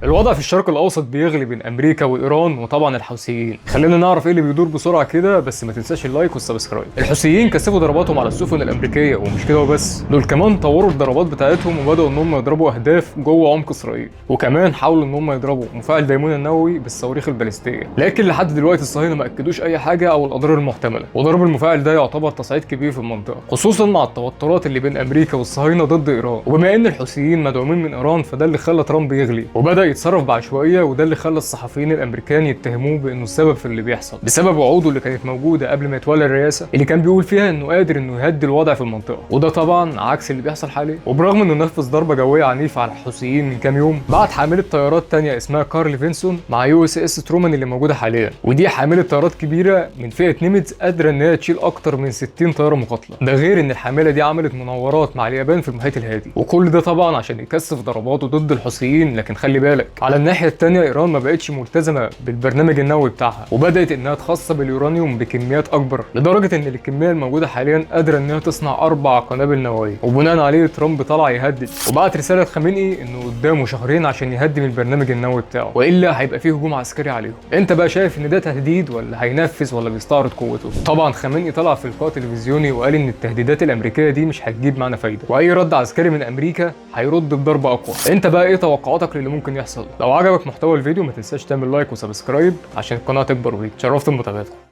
الوضع في الشرق الاوسط بيغلي بين امريكا وايران وطبعا الحوثيين. خلينا نعرف ايه اللي بيدور بسرعه كده، بس ما تنساش اللايك والسبسكرايب. الحوثيين كثفوا ضرباتهم على السفن الامريكيه، ومش كده وبس، دول كمان طوروا الضربات بتاعتهم وبداوا ان هم يضربوا اهداف جوه عمق اسرائيل، وكمان حاولوا ان هم يضربوا مفاعل ديمون النووي بالصواريخ الباليستيه. لكن لحد دلوقتي الصهاينه ما اكدوش اي حاجه او الاضرار المحتمله، وضرب المفاعل ده يعتبر تصعيد كبير في المنطقه، خصوصا مع التوترات اللي بين امريكا والصهاينه ضد ايران. وبما ان الحوثيين مدعومين من ايران، فده اللي خلى ترامب يغلي وبدا يتصرف بعشوائيه، وده اللي خلى الصحفيين الامريكان يتهموه بانه السبب في اللي بيحصل، بسبب وعوده اللي كانت موجوده قبل ما يتولى الرئاسه، اللي كان بيقول فيها انه قادر انه يهدي الوضع في المنطقه، وده طبعا عكس اللي بيحصل حاليا. وبرغم انه نفذ ضربه جويه عنيفه على الحوثيين من كام يوم، بعت حامله طيارات تانية اسمها كارل فينسون مع USS ترومان اللي موجوده حاليا، ودي حامله طيارات كبيره من فئه نيميتز قادره ان هي تشيل اكتر من 60 طياره مقاتله. ده غير ان الحامله دي عملت مناورات مع اليابان في المحيط الهادي، وكل ده طبعا عشان يكثف ضرباته ضد الحوثيين. لكن خلي بالك، على الناحيه الثانيه ايران ما بقتش ملتزمه بالبرنامج النووي بتاعها، وبدات انها تخصب اليورانيوم بكميات اكبر، لدرجه ان الكميه الموجوده حاليا قادره انها تصنع 4 قنابل نوويه. وبناء عليه ترامب طلع يهدد، وبعت رساله لخامنئي انه قدامه شهرين عشان يهدم البرنامج النووي بتاعه، والا هيبقى فيه هجوم عسكري عليهم. انت بقى شايف ان ده تهديد ولا هينفذ ولا بيستعرض قوته؟ طبعا خامنئي طلع في لقاء تلفزيوني وقال ان التهديدات الامريكيه دي مش هتجيب معانا فايده، واي رد عسكري من امريكا هيرد بضربه اقوى. انت بقى ايه توقعاتك للي ممكن يحصل؟ لو عجبك محتوى الفيديو ما تنساش تعمل لايك وسبسكرايب عشان القناه تكبر، وتشرفت بمتابعتكم.